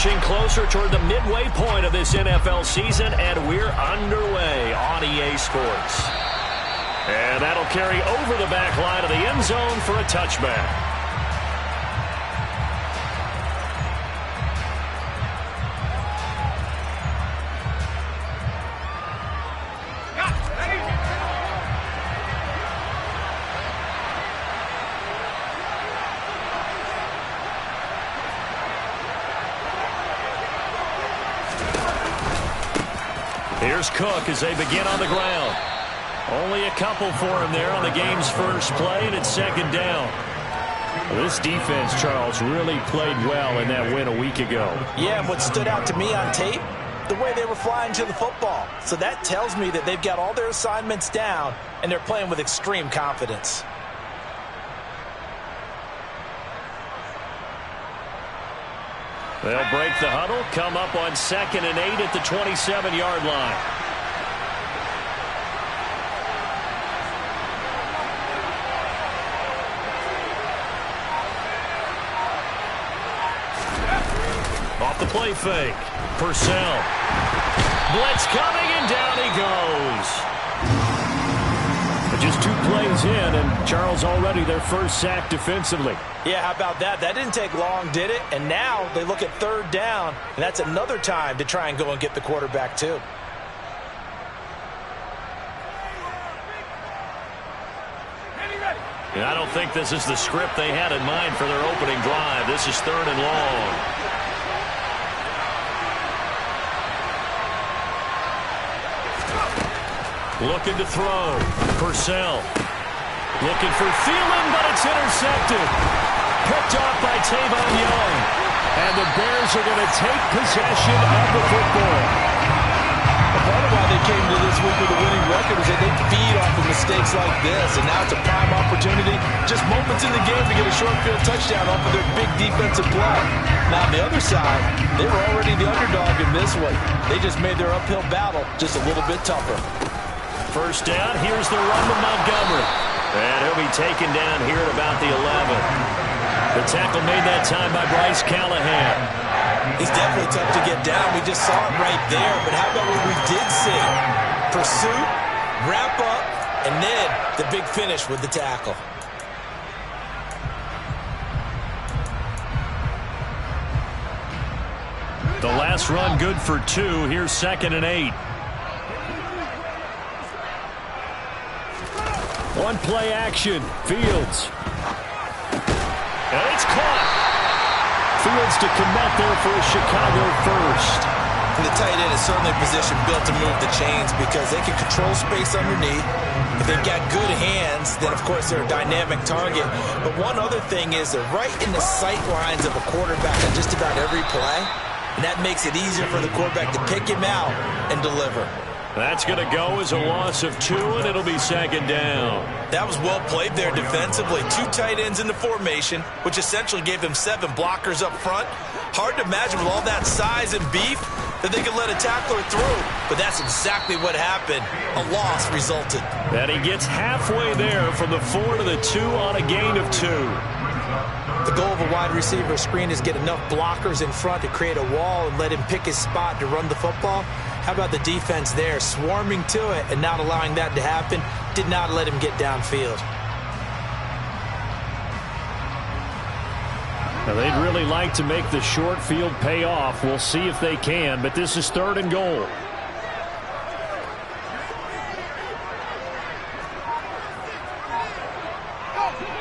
inching closer toward the midway point of this NFL season, and we're underway on EA Sports. And that'll carry over the back line of the end zone for a touchback. Here's Cook as they begin on the ground. Only a couple for him there on the game's first play, and it's second down. This defense, Charles, really played well in that win a week ago. Yeah, and what stood out to me on tape, the way they were flying to the football. So that tells me that they've got all their assignments down, and they're playing with extreme confidence. They'll break the huddle, come up on 2nd and 8 at the 27-yard line. Off the play fake. Purcell. Blitz coming, and down he goes. Just 2 plays in, and Charles already their first sack defensively. Yeah, how about that? That didn't take long, did it? And now they look at 3rd down, and that's another time to try and go and get the quarterback too. And I don't think this is the script they had in mind for their opening drive. This is 3rd and long. Looking to throw. Purcell. Looking for Thielen, but it's intercepted. Picked off by Tavon Young. And the Bears are going to take possession of the football. Part of why they came to this week with a winning record is that they feed off of mistakes like this. And now it's a prime opportunity, just moments in the game, to get a short field touchdown off of their big defensive play. Now on the other side, they were already the underdog in this one. They just made their uphill battle just a little bit tougher. First down, here's the run to Montgomery. And he'll be taken down here at about the 11. The tackle made that time by Bryce Callahan. He's definitely tough to get down. We just saw it right there. But how about what we did see? Pursuit, wrap up, and then the big finish with the tackle. The last run good for 2. Here's 2nd and 8. One play action. Fields. And it's caught. Fields to commit there for a Chicago first. And the tight end is certainly a position built to move the chains because they can control space underneath. If they've got good hands, then of course they're a dynamic target. But one other thing is they're right in the sight lines of a quarterback on just about every play. And that makes it easier for the quarterback to pick him out and deliver. That's going to go as a loss of 2, and it'll be 2nd down. That was well played there defensively. 2 tight ends in the formation, which essentially gave them 7 blockers up front. Hard to imagine with all that size and beef that they could let a tackler through. But that's exactly what happened. A loss resulted. And he gets halfway there from the 4 to the 2 on a gain of 2. The goal of a wide receiver screen is get enough blockers in front to create a wall and let him pick his spot to run the football. How about the defense there, swarming to it and not allowing that to happen? Did not let him get downfield. Now they'd really like to make the short field pay off. We'll see if they can, but this is 3rd and goal.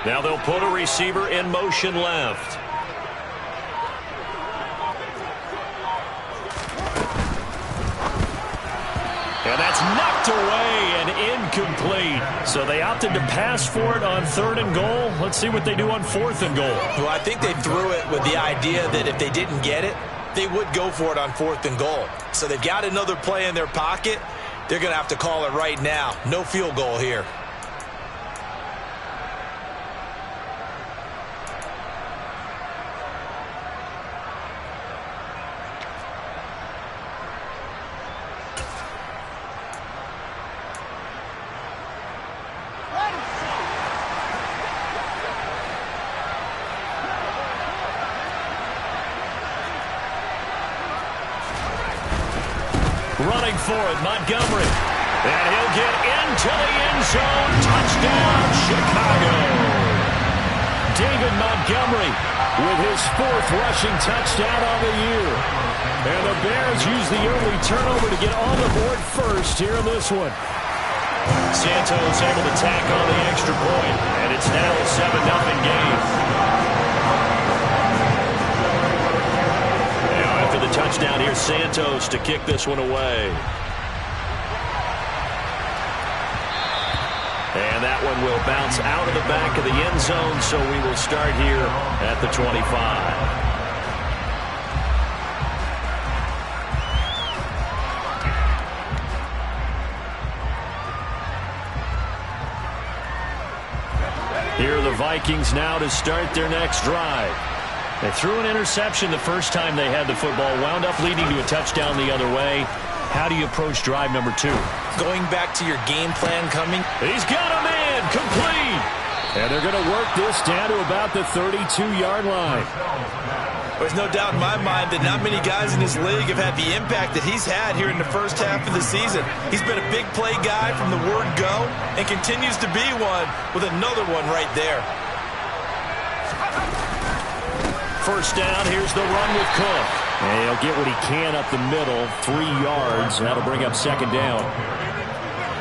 Now they'll put a receiver in motion left. And that's knocked away and incomplete. So they opted to pass for it on 3rd and goal. Let's see what they do on 4th and goal. Well, I think they threw it with the idea that if they didn't get it, they would go for it on 4th and goal. So they've got another play in their pocket. They're going to have to call it right now. No field goal here. Running for it, Montgomery. And he'll get into the end zone. Touchdown, Chicago. David Montgomery with his 4th rushing touchdown on the year. And the Bears use the early turnover to get on the board first here in this one. Santos able to tack on the extra point, and it's now a 7-0 game. Now after the touchdown, here's Santos to kick this one away. And that one will bounce out of the back of the end zone, so we will start here at the 25. Here are the Vikings now to start their next drive. They threw an interception the first time they had the football, wound up leading to a touchdown the other way. How do you approach drive number 2? Going back to your game plan coming. He's got a man, complete. And they're going to work this down to about the 32-yard line. There's no doubt in my mind that not many guys in this league have had the impact that he's had here in the first half of the season. He's been a big play guy from the word go and continues to be one with another one right there. First down, here's the run with Cook. And he'll get what he can up the middle, 3 yards. That'll bring up second down.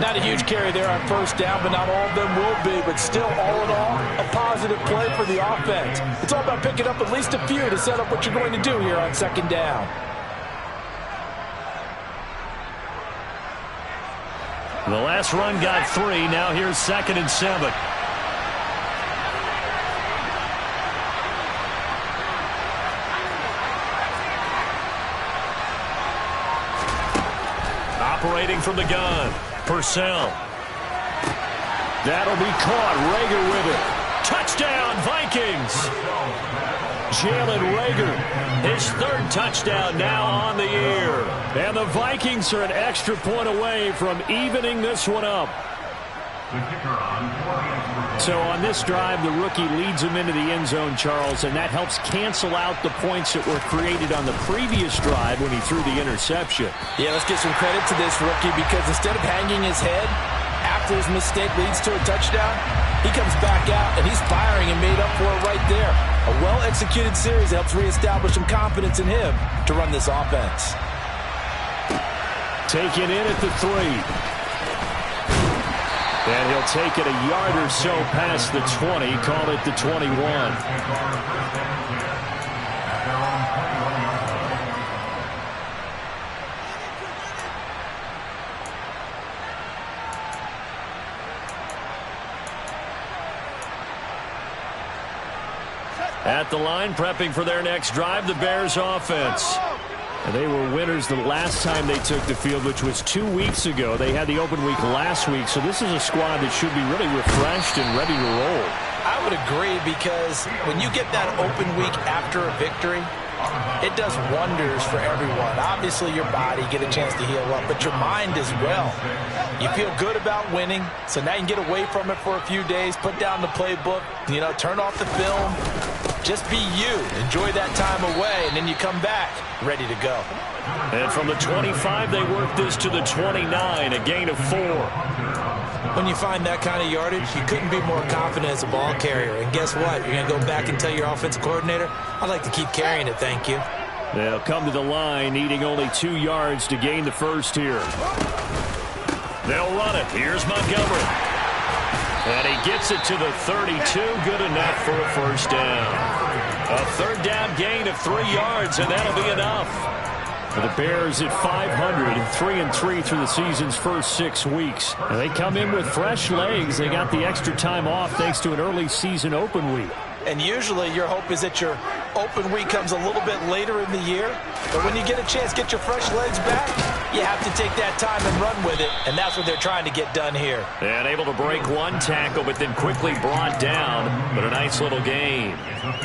Not a huge carry there on first down, but not all of them will be. But still, all in all, a positive play for the offense. It's all about picking up at least a few to set up what you're going to do here on second down. The last run got 3. Now here's 2nd and 7. Operating from the gun. Purcell. That'll be caught. Reagor with it. Touchdown, Vikings. Jalen Reagor, his 3rd touchdown now on the year. And the Vikings are an extra point away from evening this one up. So on this drive, the rookie leads him into the end zone, Charles, and that helps cancel out the points that were created on the previous drive when he threw the interception. Yeah, let's give some credit to this rookie because instead of hanging his head after his mistake leads to a touchdown, he comes back out and he's firing and made up for it right there. A well-executed series helps reestablish some confidence in him to run this offense. Taken in at the 3. And he'll take it a yard or so past the 20, call it the 21. At the line, prepping for their next drive, the Bears offense. And they were winners the last time they took the field, which was 2 weeks ago. They had the open week last week, so this is a squad that should be really refreshed and ready to roll. I would agree because when you get that open week after a victory, it does wonders for everyone. Obviously, your body get a chance to heal up, but your mind as well. You feel good about winning, so now you can get away from it for a few days, put down the playbook, turn off the film. Just be you. Enjoy that time away, and then you come back ready to go. And from the 25, they work this to the 29, a gain of 4. When you find that kind of yardage, you couldn't be more confident as a ball carrier. And guess what? You're going to go back and tell your offensive coordinator, I'd like to keep carrying it, thank you. They'll come to the line, needing only 2 yards to gain the first here. They'll run it. Here's Montgomery. And he gets it to the 32, good enough for a first down. A 3rd down gain of 3 yards, and that'll be enough. For the Bears at 500, 3-3 through the season's first 6 weeks. And they come in with fresh legs. They got the extra time off thanks to an early season open week. And usually your hope is that your open week comes a little bit later in the year. But when you get a chance to get your fresh legs back, you have to take that time and run with it. And that's what they're trying to get done here. And able to break 1 tackle, but then quickly brought down. But a nice little gain.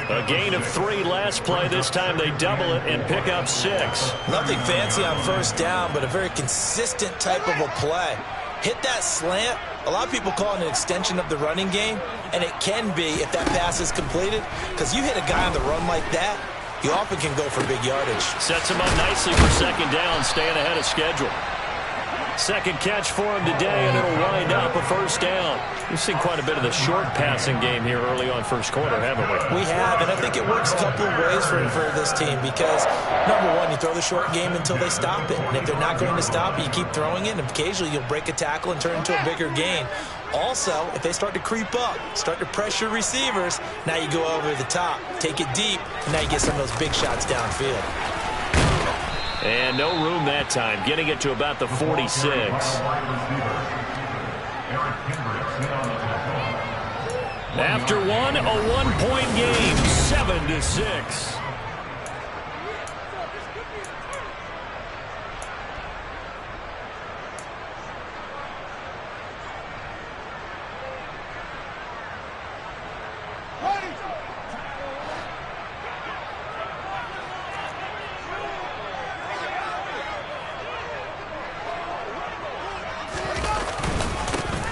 A gain of 3 last play. This time they double it and pick up 6. Nothing fancy on first down, but a very consistent type of a play. Hit that slant. A lot of people call it an extension of the running game, and it can be if that pass is completed, because you hit a guy on the run like that, you often can go for big yardage. Sets him up nicely for second down, staying ahead of schedule. Second catch for him today, and it'll wind up a first down. We've seen quite a bit of the short passing game here early on first quarter, haven't we? We have, and I think it works a couple of ways for this team because, number one, you throw the short game until they stop it. And if they're not going to stop it, you keep throwing it, and occasionally you'll break a tackle and turn it into a bigger gain. Also, if they start to creep up, start to pressure receivers, now you go over the top, take it deep, and now you get some of those big shots downfield. And no room that time, getting it to about the 46. After one, a one-point game, 7-6.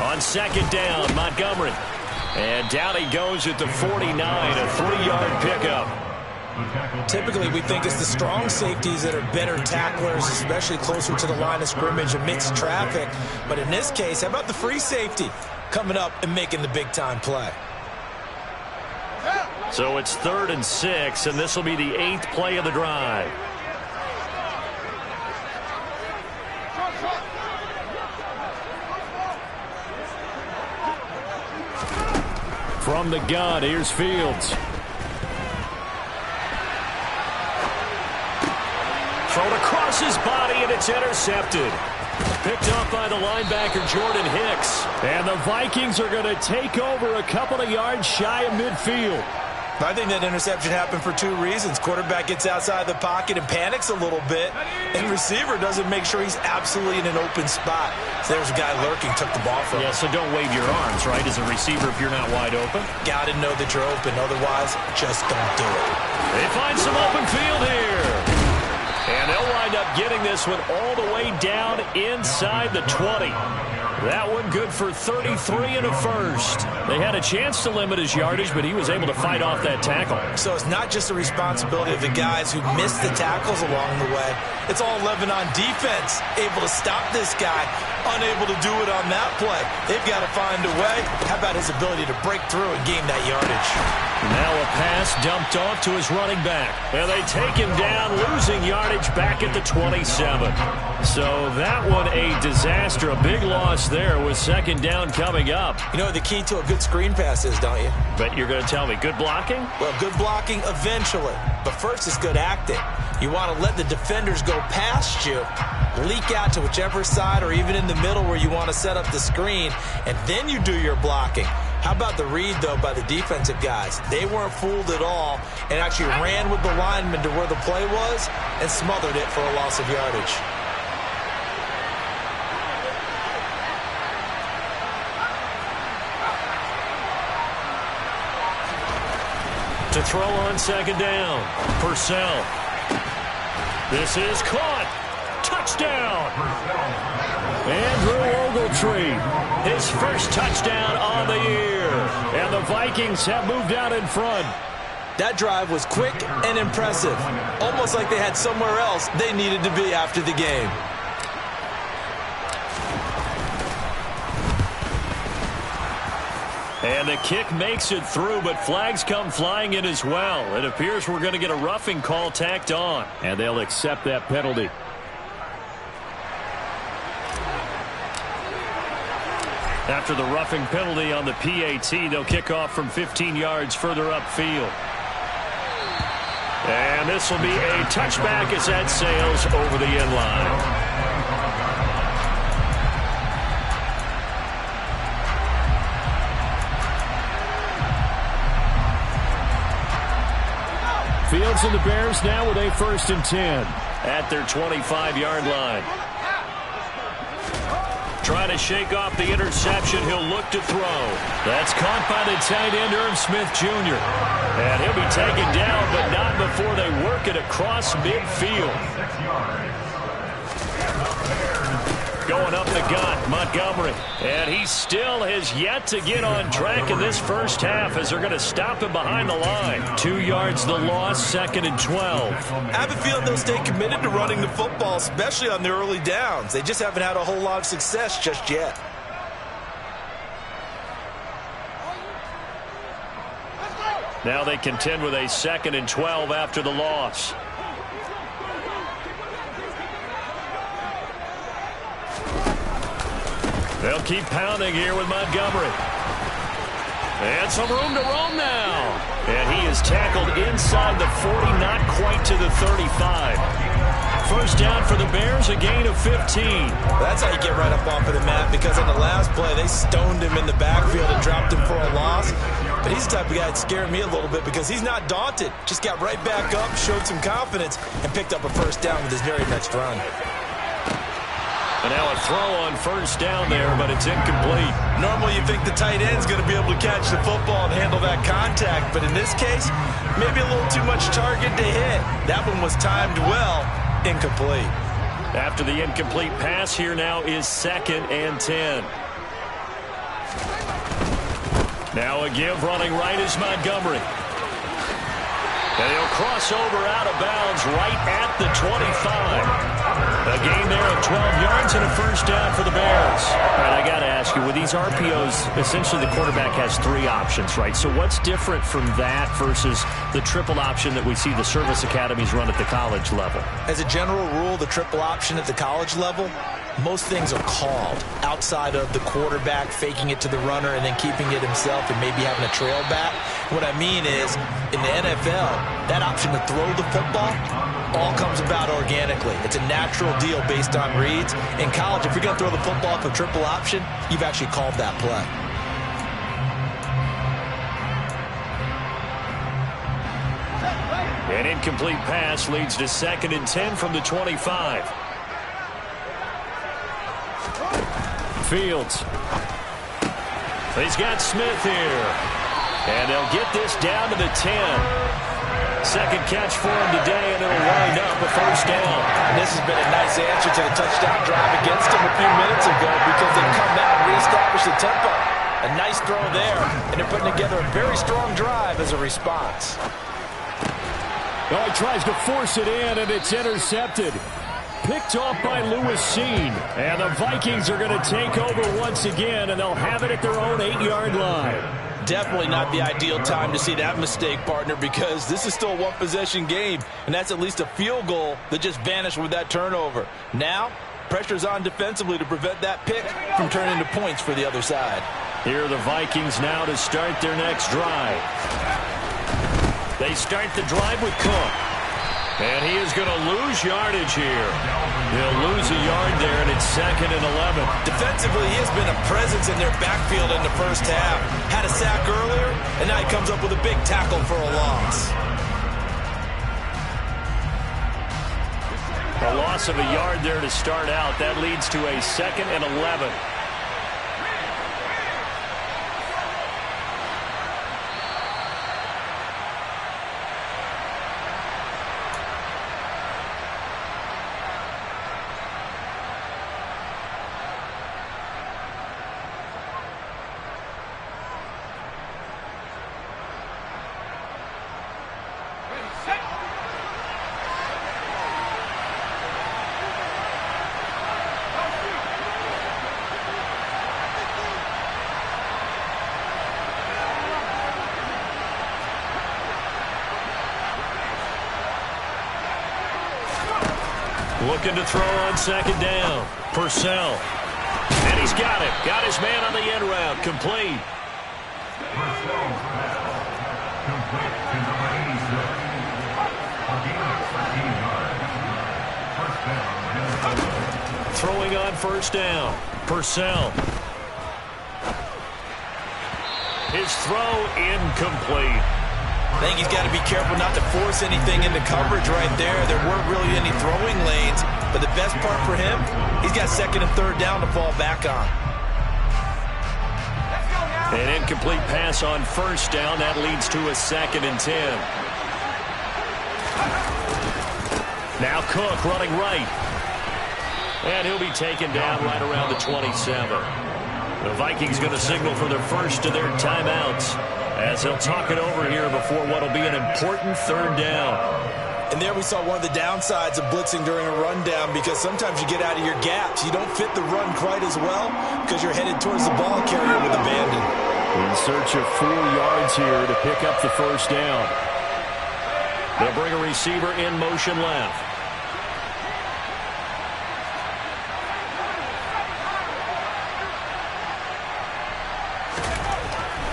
On second down, Montgomery. And down he goes at the 49, a 3-yard pickup. Typically, we think it's the strong safeties that are better tacklers, especially closer to the line of scrimmage amidst traffic. But in this case, how about the free safety coming up and making the big-time play? So it's 3rd and 6, and this will be the 8th play of the drive. From the gun, here's Fields. Thrown across his body, and it's intercepted. Picked up by the linebacker, Jordan Hicks. And the Vikings are going to take over a couple of yards shy of midfield. I think that interception happened for 2 reasons. Quarterback gets outside the pocket and panics a little bit, and receiver doesn't make sure he's absolutely in an open spot. So there's a guy lurking, took the ball from him. Yeah, so don't wave your arms, right, as a receiver if you're not wide open. Got to know that you're open. Otherwise, just don't do it. They find some open field here. And they'll wind up getting this one all the way down inside the 20. That one good for 33 and a first. They had a chance to limit his yardage, but he was able to fight off that tackle. So it's not just the responsibility of the guys who missed the tackles along the way. It's all 11 on defense, able to stop this guy, unable to do it on that play. They've got to find a way. How about his ability to break through and gain that yardage? Now a pass dumped off to his running back. And they take him down, losing yardage back at the 27. So that one a disaster, a big loss there with second down coming up. You know what the key to a good screen pass is, don't you? But you're going to tell me, good blocking? Well, good blocking eventually. But first is good acting. You want to let the defenders go past you, leak out to whichever side or even in the middle where you want to set up the screen, and then you do your blocking. How about the read, though, by the defensive guys? They weren't fooled at all and actually ran with the lineman to where the play was and smothered it for a loss of yardage. To throw on second down, Purcell. This is caught. Touchdown. Andrew Ogletree, his first touchdown on the year. And the Vikings have moved out in front. That drive was quick and impressive. Almost like they had somewhere else they needed to be after the game. And the kick makes it through, but flags come flying in as well. It appears we're going to get a roughing call tacked on, and they'll accept that penalty. After the roughing penalty on the PAT, they'll kick off from 15 yards further upfield. And this will be a touchback as that sails over the end line. Fields and the Bears now with a 1st and 10 at their 25-yard line. Trying to shake off the interception. He'll look to throw. That's caught by the tight end, Irv Smith Jr. And he'll be taken down, but not before they work it across midfield. Going up the gut, Montgomery. And he still has yet to get on track in this first half as they're going to stop him behind the line. 2 yards the loss, 2nd and 12. I have a feeling they'll stay committed to running the football, especially on the early downs. They just haven't had a whole lot of success just yet. Now they contend with a 2nd and 12 after the loss. They'll keep pounding here with Montgomery. And some room to roam now. And he is tackled inside the 40, not quite to the 35. First down for the Bears, a gain of 15. That's how you get right up off of the mat, because on the last play, they stoned him in the backfield and dropped him for a loss. But he's the type of guy that scared me a little bit because he's not daunted. Just got right back up, showed some confidence, and picked up a first down with his very next run. And now a throw on first down there, but it's incomplete. Normally you think the tight end's going to be able to catch the football and handle that contact, but in this case, maybe a little too much target to hit. That one was timed well. Incomplete. After the incomplete pass, here now is 2nd and 10. Now a give running right is Montgomery. And he'll cross over out of bounds right at the 25. A gain there of 12 yards and a first down for the Bears. All right, I got to ask you, with these RPOs, essentially the quarterback has 3 options, right? So what's different from that versus the triple option that we see the service academies run at the college level? As a general rule, the triple option at the college level, most things are called outside of the quarterback faking it to the runner and then keeping it himself and maybe having a trail back. What I mean is, in the NFL, that option to throw the football all comes about organically. It's a natural deal based on reads. In college, if you're going to throw the football for triple option, you've actually called that play. An incomplete pass leads to 2nd and 10 from the 25. Fields. He's got Smith here. And they'll get this down to the 10. Second catch for him today, and it'll wind up a first down. And this has been a nice answer to the touchdown drive against him a few minutes ago because they've come out and reestablished the tempo. A nice throw there, and they're putting together a very strong drive as a response. Oh, he tries to force it in, and it's intercepted. Picked off by Lewis Cine. And the Vikings are going to take over once again, and they'll have it at their own 8-yard line. Definitely not the ideal time to see that mistake, partner, because this is still a one-possession game, and that's at least a field goal that just vanished with that turnover. Now, pressure's on defensively to prevent that pick from turning into points for the other side. Here are the Vikings now to start their next drive. They start the drive with Cook. And he is going to lose yardage here. He'll lose a yard there, and it's 2nd and 11. Defensively, he has been a presence in their backfield in the first half. Had a sack earlier, and now he comes up with a big tackle for a loss. A loss of a yard there to start out. That leads to a 2nd and 11. Looking to throw on 2nd down. Purcell. And he's got it. Got his man on the end route. Complete. Throwing on first down. Purcell. His throw incomplete. I think he's got to be careful not to force anything into coverage right there. There weren't really any throwing lanes, but the best part for him, he's got 2nd and 3rd down to fall back on. An incomplete pass on first down. That leads to a 2nd and 10. Now Cook running right. And he'll be taken down right around the 27. The Vikings going to signal for their first of their timeouts as they'll talk it over here before what will be an important third down. And there we saw one of the downsides of blitzing during a rundown, because sometimes you get out of your gaps. You don't fit the run quite as well because you're headed towards the ball carrier with abandon. In search of 4 yards here to pick up the first down. They'll bring a receiver in motion left.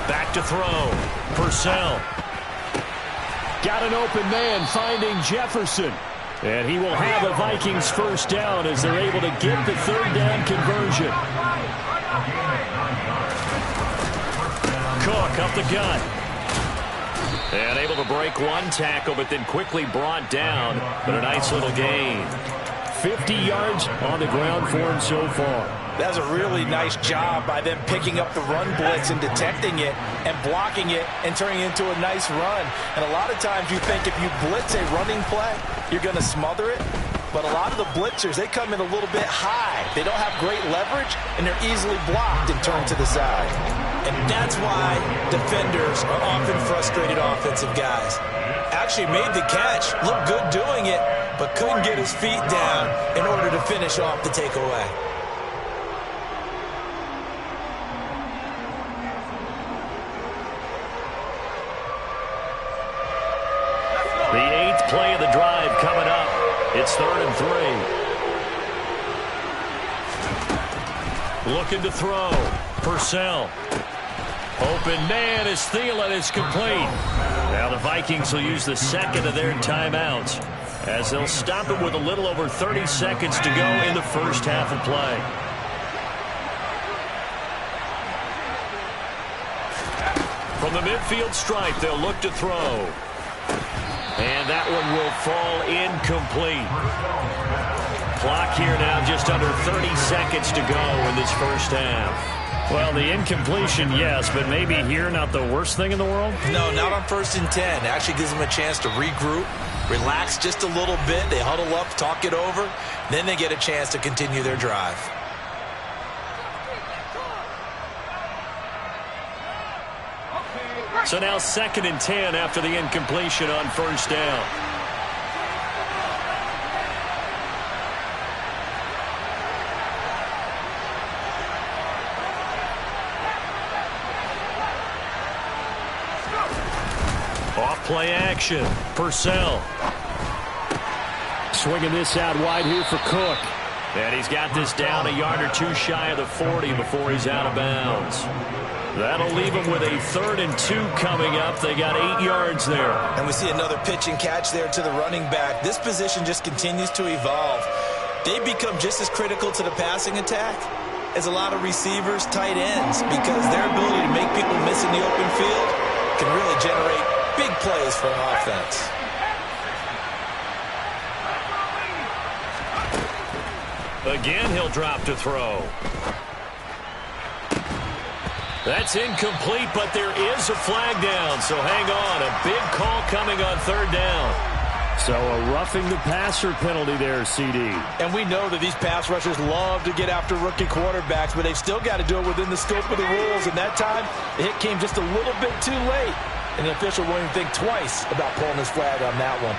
Back to throw. Purcell. Got an open man finding Jefferson. And he will have a Vikings first down as they're able to get the third down conversion. Cook up the gut. And able to break one tackle, but then quickly brought down. But a nice little gain. 50 yards on the ground for him so far. That was a really nice job by them picking up the run blitz and detecting it and blocking it and turning it into a nice run. And a lot of times you think if you blitz a running play, you're going to smother it. But a lot of the blitzers, they come in a little bit high. They don't have great leverage, and they're easily blocked and turned to the side. And that's why defenders are often frustrated offensive guys. Actually made the catch, looked good doing it, but couldn't get his feet down in order to finish off the takeaway. The 8th play of the drive coming up. It's 3rd and 3. Looking to throw. Purcell. Open man as Thielen is complete. Now the Vikings will use the second of their timeouts as they'll stop it with a little over 30 seconds to go in the first half of play. From the midfield stripe, they'll look to throw. And that one will fall incomplete. Clock here now just under 30 seconds to go in this first half. Well, the incompletion, yes, but maybe here not the worst thing in the world? No, not on 1st and 10. Actually gives them a chance to regroup, relax just a little bit. They huddle up, talk it over. Then they get a chance to continue their drive. So now 2nd and 10 after the incompletion on first down. Off play action. Purcell. Swinging this out wide here for Cook. And he's got this down a yard or two shy of the 40 before he's out of bounds. That'll leave them with a 3rd and 2 coming up. They got 8 yards there. And we see another pitch and catch there to the running back. This position just continues to evolve. They become just as critical to the passing attack as a lot of receivers, tight ends, because their ability to make people miss in the open field can really generate big plays for an offense. Again, he'll drop to throw. That's incomplete, but there is a flag down, so hang on. A big call coming on 3rd down. So a roughing the passer penalty there, CD. And we know that these pass rushers love to get after rookie quarterbacks, but they've still got to do it within the scope of the rules. And that time, the hit came just a little bit too late. And the official won't even think twice about pulling his flag on that one.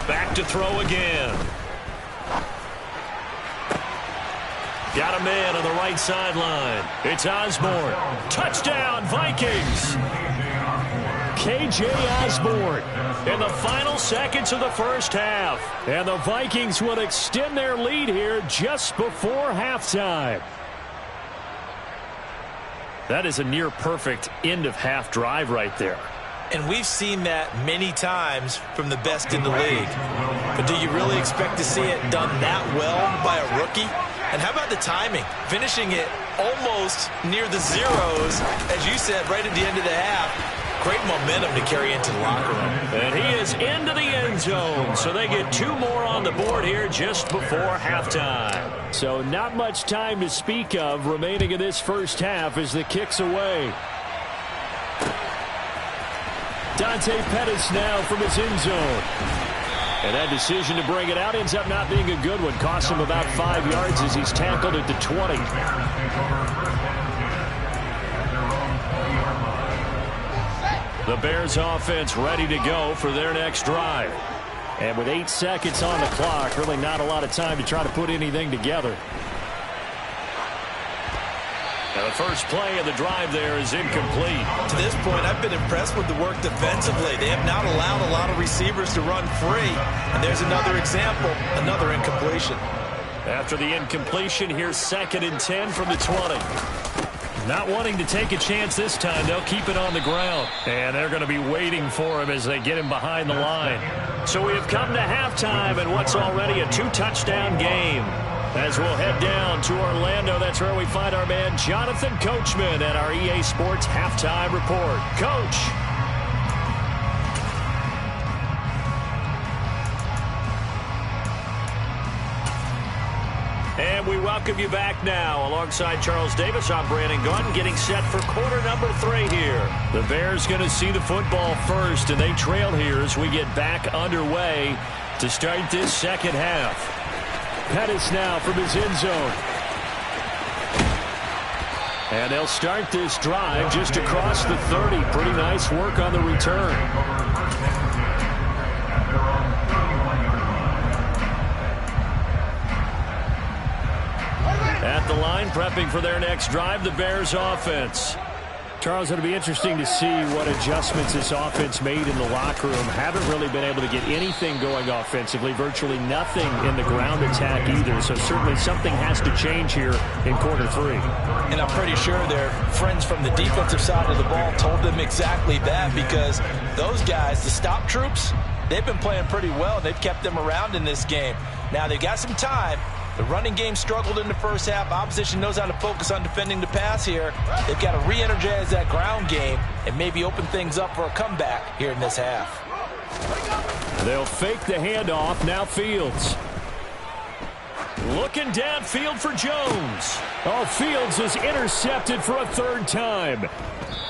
Back to throw again. Got a man on the right sideline. It's Osborne. Touchdown, Vikings. K.J. Osborne in the final seconds of the first half. And the Vikings will extend their lead here just before halftime. That is a near-perfect end-of-half drive right there. And we've seen that many times from the best in the league. But do you really expect to see it done that well by a rookie? And how about the timing? Finishing it almost near the zeros, as you said, right at the end of the half. Great momentum to carry into the locker room. And he is into the end zone, so they get 2 more on the board here just before halftime. So not much time to speak of remaining in this first half as the kick's away. Dante Pettis now from his end zone. And that decision to bring it out ends up not being a good one. Cost him about 5 yards as he's tackled at the 20. The Bears offense ready to go for their next drive. And with 8 seconds on the clock, really not a lot of time to try to put anything together. And the first play of the drive there is incomplete. To this point, I've been impressed with the work defensively. They have not allowed a lot of receivers to run free. And there's another example, another incompletion. After the incompletion, here's 2nd and 10 from the 20. Not wanting to take a chance this time, they'll keep it on the ground. And they're going to be waiting for him as they get him behind the line. So we have come to halftime in what's already a 2-touchdown game. As we'll head down to Orlando, that's where we find our man Jonathan Coachman at our EA Sports Halftime Report. Coach. And we welcome you back now. Alongside Charles Davis, I'm Brandon Gaudin, getting set for quarter number 3 here. The Bears going to see the football first, and they trail here as we get back underway to start this second half. Pettis now from his end zone. And they'll start this drive just across the 30. Pretty nice work on the return. At the line, prepping for their next drive, the Bears offense. Charles, it'll be interesting to see what adjustments this offense made in the locker room. Haven't really been able to get anything going offensively, virtually nothing in the ground attack either. So certainly something has to change here in quarter 3. And I'm pretty sure their friends from the defensive side of the ball told them exactly that, because those guys, the stop troops, they've been playing pretty well. They've kept them around in this game. Now they've got some time. The running game struggled in the first half. Opposition knows how to focus on defending the pass here. They've got to re-energize that ground game and maybe open things up for a comeback here in this half. They'll fake the handoff. Now Fields. Looking downfield for Jones. Oh, Fields is intercepted for a 3rd time.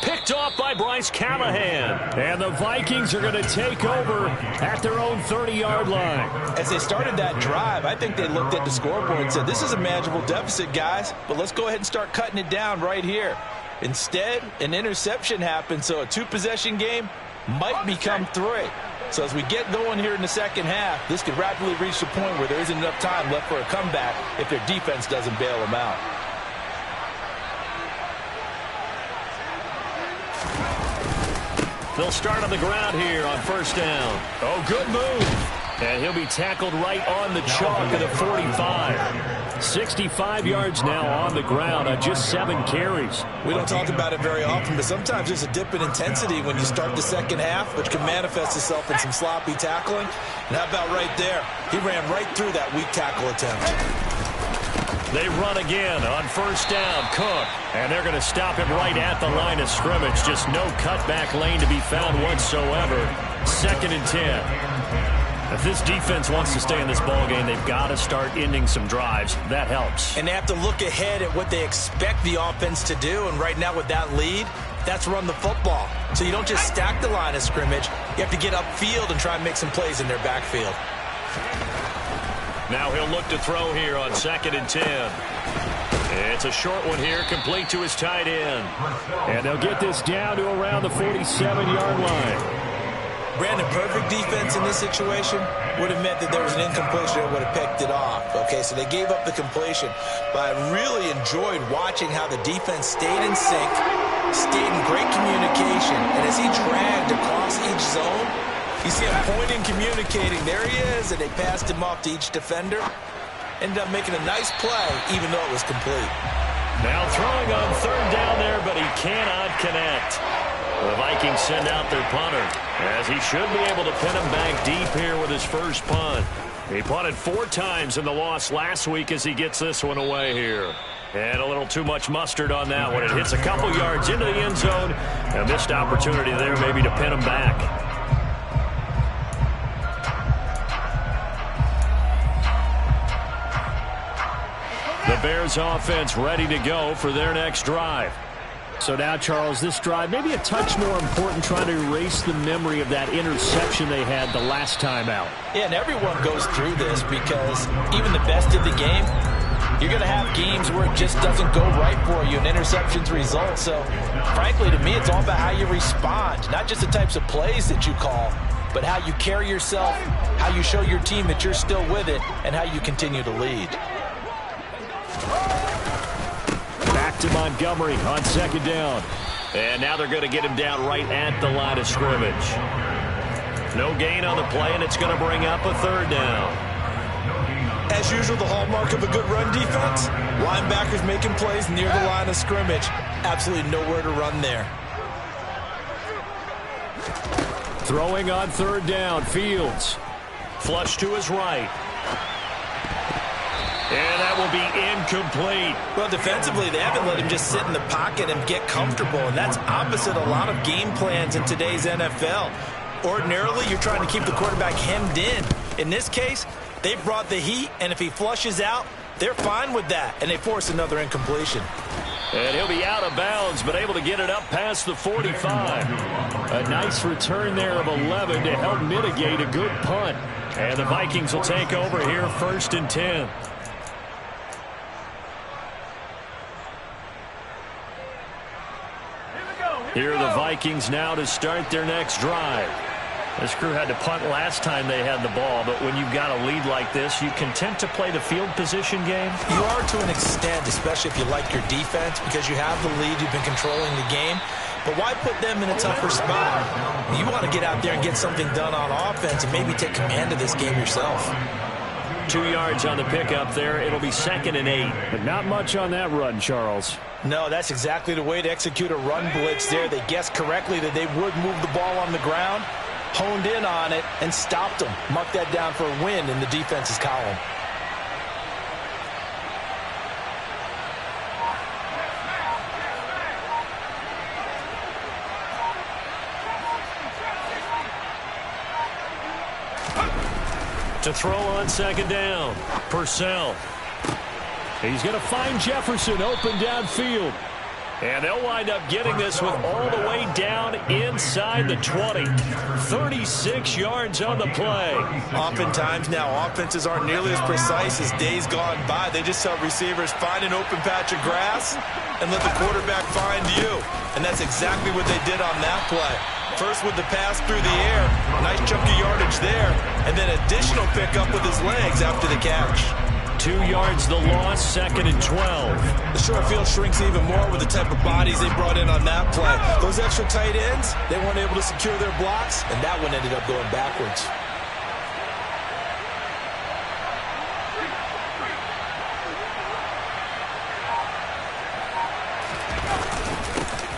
Picked off by Bryce Callahan. And the Vikings are going to take over at their own 30-yard line. As they started that drive, I think they looked at the scoreboard and said, this is a manageable deficit, guys, but let's go ahead and start cutting it down right here. Instead, an interception happened, so a 2-possession game might become 3. So as we get going here in the second half, this could rapidly reach the point where there isn't enough time left for a comeback if their defense doesn't bail them out. They'll start on the ground here on 1st down. Oh, good move. And he'll be tackled right on the chalk of the 45. 65 yards now on the ground on just 7 carries. We don't talk about it very often, but sometimes there's a dip in intensity when you start the second half, which can manifest itself in some sloppy tackling. And how about right there? He ran right through that weak tackle attempt. They run again on 1st down. Cook. And they're going to him him right at the line of scrimmage. Just no cutback lane to be found whatsoever. 2nd and 10. If this defense wants to stay in this ballgame, they've got to start ending some drives. That helps. And they have to look ahead at what they expect the offense to do. And right now with that lead, that's run the football. So you don't just stack the line of scrimmage. You have to get upfield and try and make some plays in their backfield. Now he'll look to throw here on 2nd and 10. It's a short one here, complete to his tight end. And they'll get this down to around the 47-yard line. Brandon, perfect defense in this situation would have meant that there was an incompletion that would have picked it off. Okay, so they gave up the completion. But I really enjoyed watching how the defense stayed in sync, stayed in great communication. And as he dragged across each zone, you see him pointing, communicating. There he is, and they passed him off to each defender. Ended up making a nice play, even though it was complete. Now throwing on 3rd down there, but he cannot connect. The Vikings send out their punter, as he should be able to pin him back deep here with his first punt. He punted 4 times in the loss last week as he gets this one away here. And a little too much mustard on that one. It hits a couple yards into the end zone. A missed opportunity there maybe to pin him back. The Bears offense ready to go for their next drive. So now, Charles, this drive maybe a touch more important, trying to erase the memory of that interception they had the last time out. Yeah, and everyone goes through this because even the best of the game, you're going to have games where it just doesn't go right for you and interceptions result. So, frankly, to me, it's all about how you respond, not just the types of plays that you call, but how you carry yourself, how you show your team that you're still with it, and how you continue to lead. Back to Montgomery on second down. And now they're going to get him down right at the line of scrimmage. No gain on the play, and it's going to bring up a third down. As usual, the hallmark of a good run defense, linebackers making plays near the line of scrimmage. Absolutely nowhere to run there. Throwing on third down, Fields. Flush to his right. And that will be incomplete. Well, defensively, they haven't let him just sit in the pocket and get comfortable, and that's opposite a lot of game plans in today's NFL. Ordinarily, you're trying to keep the quarterback hemmed in. In this case, they brought the heat, and if he flushes out, they're fine with that, and they force another incompletion. And he'll be out of bounds, but able to get it up past the 45. A nice return there of 11 to help mitigate a good punt. And the Vikings will take over here, 1st and 10. Here are the Vikings now to start their next drive. This crew had to punt last time they had the ball, but when you've got a lead like this, you content to play the field position game? You are to an extent, especially if you like your defense, because you have the lead, you've been controlling the game. But why put them in a tougher spot? You want to get out there and get something done on offense and maybe take command of this game yourself. 2 yards on the pickup there. It'll be 2nd and 8. But not much on that run, Charles. No, that's exactly the way to execute a run blitz there. They guessed correctly that they would move the ball on the ground, honed in on it, and stopped them. Mark that down for a win in the defense's column. To throw on 2nd down, Purcell. He's going to find Jefferson open downfield. And they'll wind up getting this one all the way down inside the 20. 36 yards on the play. Oftentimes now, offenses aren't nearly as precise as days gone by. They just tell receivers, find an open patch of grass and let the quarterback find you. And that's exactly what they did on that play. First with the pass through the air, nice chunk of yardage there, and then additional pickup with his legs after the catch. 2 yards the loss, 2nd and 12. The short field shrinks even more with the type of bodies they brought in on that play. Those extra tight ends, they weren't able to secure their blocks, and that one ended up going backwards.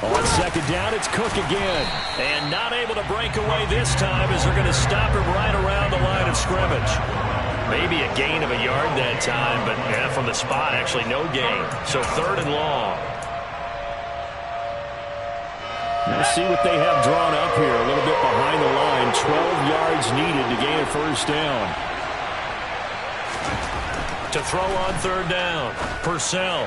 On 2nd down, it's Cook again. And not able to break away this time as they're going to stop him right around the line of scrimmage. Maybe a gain of a yard that time, but from the spot, actually no gain. So 3rd and long. Let's see what they have drawn up here. A little bit behind the line. 12 yards needed to gain a 1st down. To throw on 3rd down, Purcell.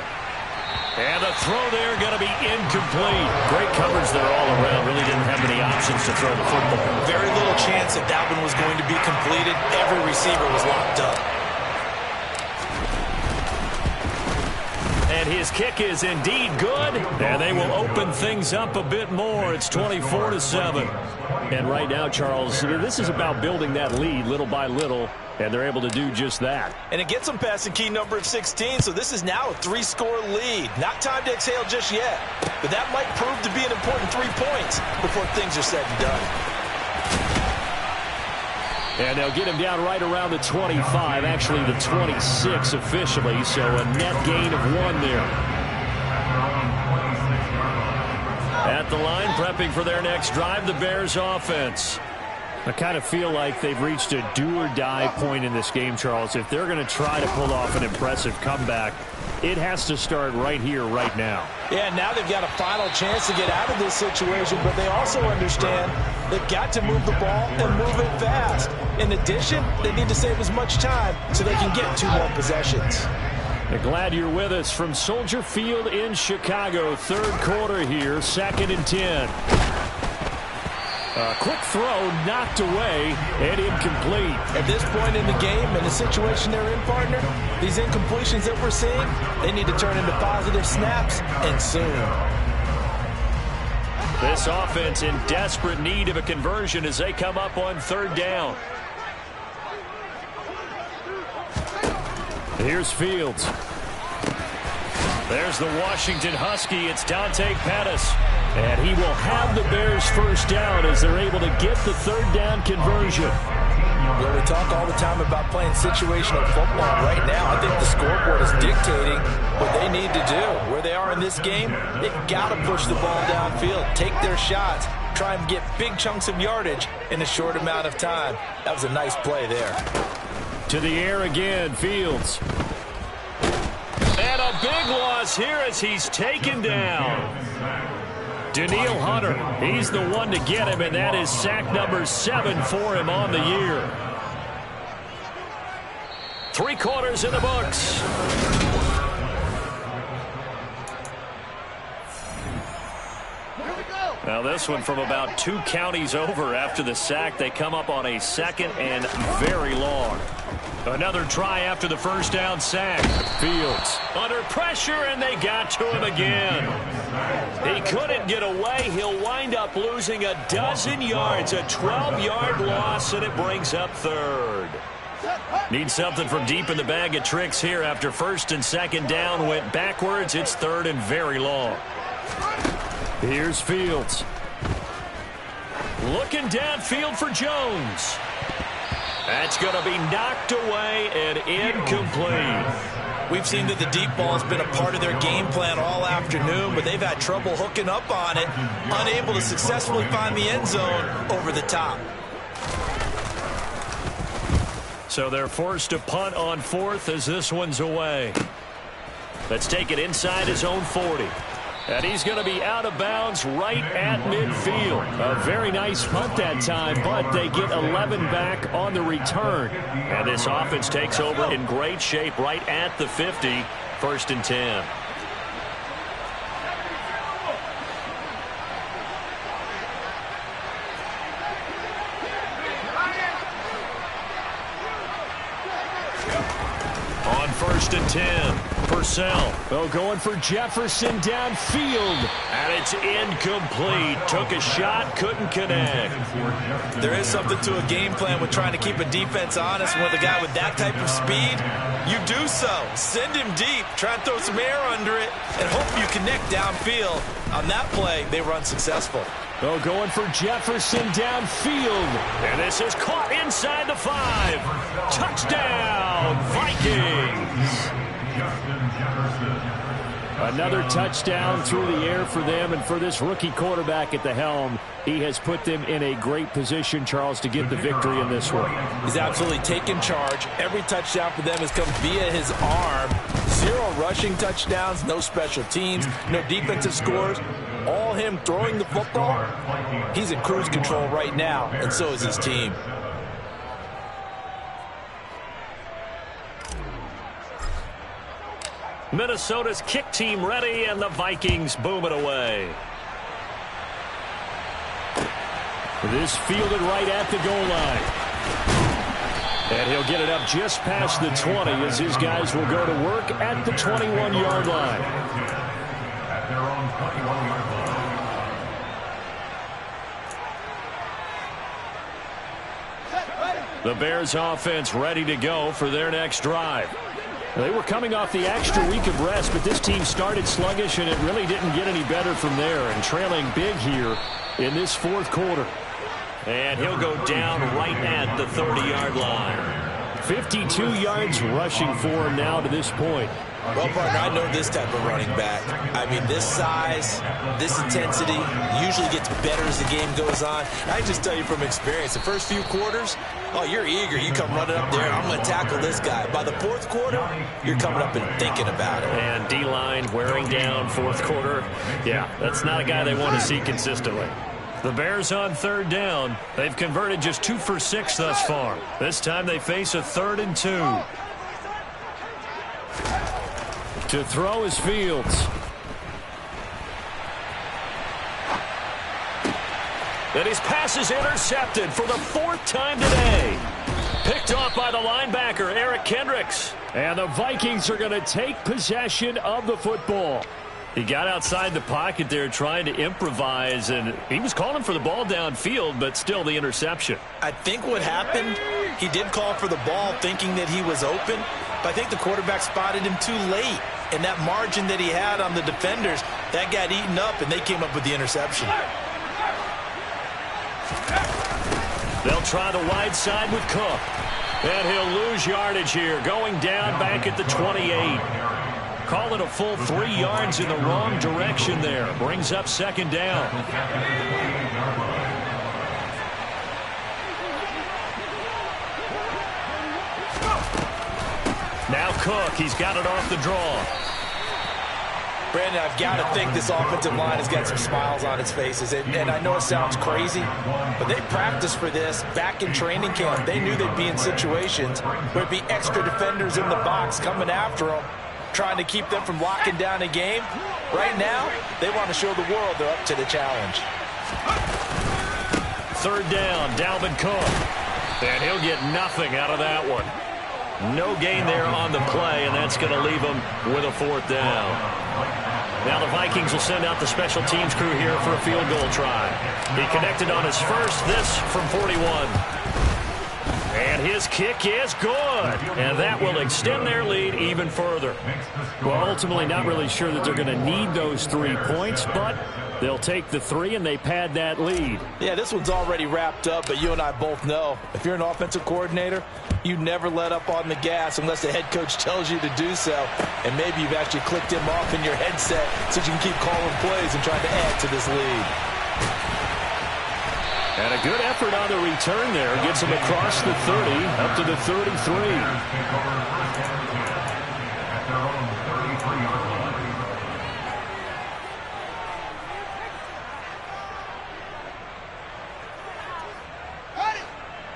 And the throw there going to be incomplete. Great coverage there all around. Really didn't have many options to throw the football. Very little chance that that one was going to be completed. Every receiver was locked up. And his kick is indeed good. And they will open things up a bit more. It's 24-7. And right now, Charles, this is about building that lead little by little. And they're able to do just that. And it gets them past the key number of 16, so this is now a 3-score lead. Not time to exhale just yet, but that might prove to be an important 3 points before things are said and done. And they'll get him down right around the 25, actually the 26 officially, so a net gain of 1 there. At the line, prepping for their next drive, the Bears offense. I kind of feel like they've reached a do-or-die point in this game, Charles. If they're going to try to pull off an impressive comeback, it has to start right here, right now. Yeah, now they've got a final chance to get out of this situation, but they also understand they've got to move the ball and move it fast. In addition, they need to save as much time so they can get 2 more possessions. Glad you're with us from Soldier Field in Chicago. Third quarter here, 2nd and 10. A quick throw knocked away and incomplete. At this point in the game and the situation they're in, partner, these incompletions that we're seeing, they need to turn into positive snaps, and soon. This offense in desperate need of a conversion as they come up on 3rd down. Here's Fields. There's the Washington Husky. It's Dante Pettis. And he will have the Bears first down as they're able to get the 3rd down conversion. Well, we talk all the time about playing situational football. Right now, I think the scoreboard is dictating what they need to do. Where they are in this game, they've got to push the ball downfield, take their shots, try and get big chunks of yardage in a short amount of time. That was a nice play there. To the air again, Fields. And a big loss here as he's taken down. Danielle Hunter, he's the one to get him, and that is sack number 7 for him on the year. 3 quarters in the books. Now this one from about 2 counties over after the sack. They come up on a 2nd and very long. Another try after the first down sack. Fields under pressure, and they got to him again. He couldn't get away. He'll wind up losing a dozen yards, a 12-yard loss, and it brings up 3rd. Need something from deep in the bag of tricks here after 1st and 2nd down went backwards. It's 3rd and very long. Here's Fields. Looking downfield for Jones. That's going to be knocked away and incomplete. We've seen that the deep ball has been a part of their game plan all afternoon, but they've had trouble hooking up on it, unable to successfully find the end zone over the top. So they're forced to punt on 4th as this one's away. Let's take it inside his own 40. And he's going to be out of bounds right at midfield. A very nice punt that time, but they get 11 back on the return. And this offense takes over in great shape right at the 50, 1st and 10. On 1st and 10. Purcell. Oh, going for Jefferson downfield. And it's incomplete. Took a shot, couldn't connect. There is something to a game plan with trying to keep a defense honest. With a guy with that type of speed, you do so. Send him deep. Try and throw some air under it and hope you connect downfield. On that play, they were unsuccessful. Oh, going for Jefferson downfield. And this is caught inside the 5. Touchdown, Vikings. Another touchdown through the air for them, and for this rookie quarterback at the helm, he has put them in a great position, Charles, to get the victory in this one. He's absolutely taken charge. Every touchdown for them has come via his arm. 0 rushing touchdowns, no special teams, no defensive scores. All him throwing the football. He's in cruise control right now, and so is his team. Minnesota's kick team ready, and the Vikings boom it away. This fielded right at the goal line. And he'll get it up just past the 20 as his guys will go to work at the 21-yard line. At their own 21-yard line. The Bears offense ready to go for their next drive. They were coming off the extra week of rest, but this team started sluggish, and it really didn't get any better from there, and trailing big here in this 4th quarter. And he'll go down right at the 30-yard line. 52 yards rushing for him now to this point. Well, partner, I know this type of running back. I mean, this size, this intensity usually gets better as the game goes on. I just tell you from experience, the first few quarters, oh, you're eager. You come running up there, I'm going to tackle this guy. By the 4th quarter, you're coming up and thinking about it. And D-line wearing down 4th quarter. Yeah, that's not a guy they want to see consistently. The Bears on 3rd down. They've converted just 2 for 6 thus far. This time they face a 3rd and 2. To throw is Fields. And his pass is intercepted for the 4th time today. Picked off by the linebacker, Eric Kendricks. And the Vikings are going to take possession of the football. He got outside the pocket there trying to improvise, and he was calling for the ball downfield, but still the interception. I think what happened, he did call for the ball thinking that he was open, but I think the quarterback spotted him too late. And that margin that he had on the defenders, that got eaten up, and they came up with the interception. They'll try the wide side with Cook. And he'll lose yardage here, going down back at the 28. Call it a full 3 yards in the wrong direction there. Brings up 2nd down. Now Cook, he's got it off the draw. Brandon, I've got to think this offensive line has got some smiles on its faces. And I know it sounds crazy, but they practiced for this back in training camp. They knew they'd be in situations where it'd be extra defenders in the box coming after them, trying to keep them from locking down a game. Right now, they want to show the world they're up to the challenge. 3rd down, Dalvin Cook. And he'll get nothing out of that one. No gain there on the play, and that's going to leave him with a 4th down. Now the Vikings will send out the special teams crew here for a field goal try. He connected on his first, this from 41. And his kick is good. And that will extend their lead even further. Well, ultimately not really sure that they're going to need those 3 points, but they'll take the 3 and they pad that lead. Yeah, this one's already wrapped up, but you and I both know if you're an offensive coordinator, you never let up on the gas unless the head coach tells you to do so. And maybe you've actually clicked him off in your headset so you can keep calling plays and trying to add to this lead. And a good effort on the return there. Gets him across the 30, up to the 33.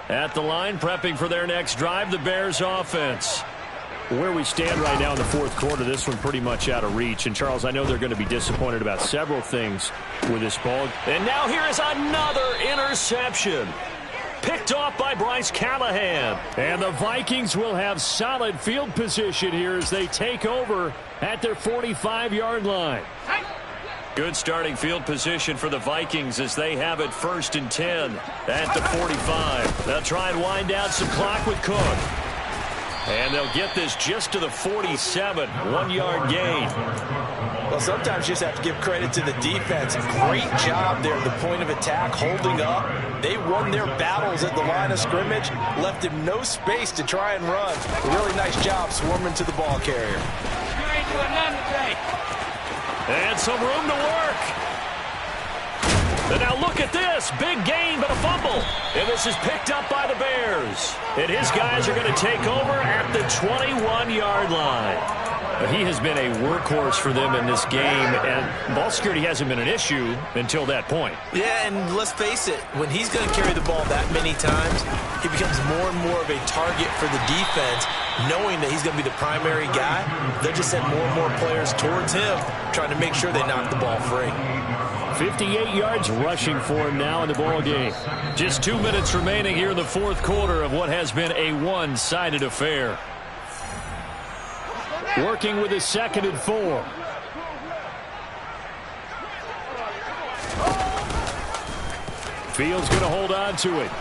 At the line, prepping for their next drive, the Bears offense. Where we stand right now in the 4th quarter, this one pretty much out of reach. And, Charles, I know they're going to be disappointed about several things with this ball. And now here is another interception. Picked off by Bryce Callahan. And the Vikings will have solid field position here as they take over at their 45-yard line. Good starting field position for the Vikings as they have it 1st and 10 at the 45. They'll try and wind down some clock with Cook. And they'll get this just to the 47, 1-yard gain. Well, sometimes you just have to give credit to the defense. Great job there at the point of attack, holding up. They won their battles at the line of scrimmage, left him no space to try and run. A really nice job swarming to the ball carrier. You ain't doing nothing today. And some room to work. And now look at this. Big gain, but a fumble. And this is picked up by the Bears. And his guys are going to take over at the 21-yard line. He has been a workhorse for them in this game, and ball security hasn't been an issue until that point. Yeah, and let's face it, when he's going to carry the ball that many times, he becomes more and more of a target for the defense, knowing that he's going to be the primary guy. They'll just send more and more players towards him, trying to make sure they knock the ball free. 58 yards rushing for him now in the ball game. Just 2 minutes remaining here in the 4th quarter of what has been a one-sided affair. Working with his 2nd and 4. Fields going to hold on to it.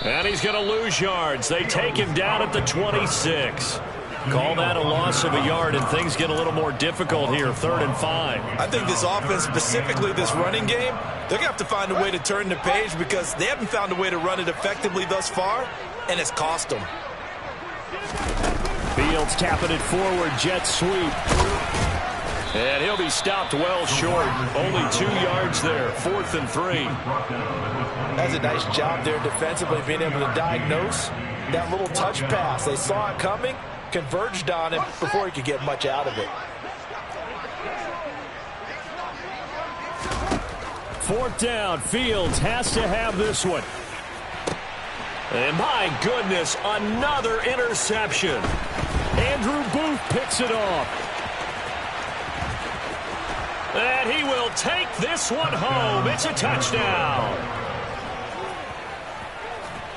And he's going to lose yards. They take him down at the 26. Call that a loss of a yard, and things get a little more difficult here, 3rd and 5. I think this offense, specifically this running game, they're going to have to find a way to turn the page because they haven't found a way to run it effectively thus far, and it's cost them. Fields tapping it forward, jet sweep. And he'll be stopped well short. Only 2 yards there, 4th and 3. That's a nice job there defensively, being able to diagnose that little touch pass. They saw it coming, converged on him before he could get much out of it. 4th down, Fields has to have this one. And my goodness, another interception. Andrew Booth picks it off. And he will take this one home. It's a touchdown.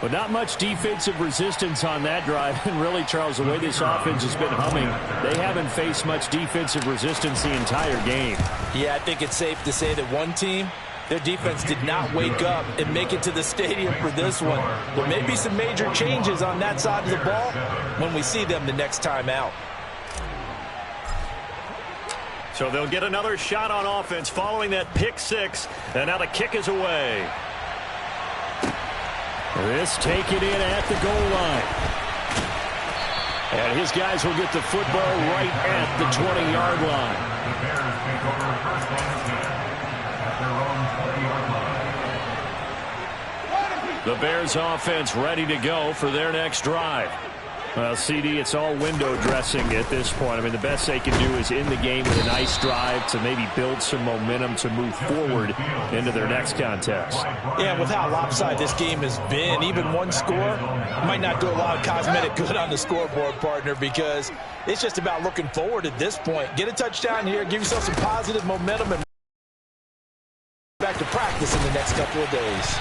But not much defensive resistance on that drive. And really, Charles, the way this offense has been humming, they haven't faced much defensive resistance the entire game. Yeah, I think it's safe to say that one team, their defense did not wake up and make it to the stadium for this one. There may be some major changes on that side of the ball when we see them the next time out. So they'll get another shot on offense following that pick six. And now the kick is away. This taken in at the goal line. And his guys will get the football right at the 20-yard line. The Bears offense ready to go for their next drive. Well, CD, it's all window dressing at this point. I mean, the best they can do is in the game with a nice drive to maybe build some momentum to move forward into their next contest. Yeah, with how lopsided this game has been, even one score might not do a lot of cosmetic good on the scoreboard, partner, because it's just about looking forward at this point. Get a touchdown here, give yourself some positive momentum, and back to practice in the next couple of days.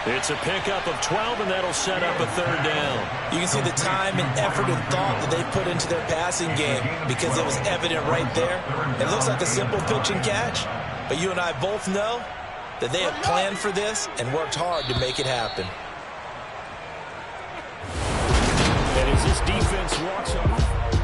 It's a pickup of 12, and that'll set up a third down. You can see the time and effort and thought that they put into their passing game because it was evident right there. It looks like a simple pitch and catch, but you and I both know that they have planned for this and worked hard to make it happen. And as this defense walks up.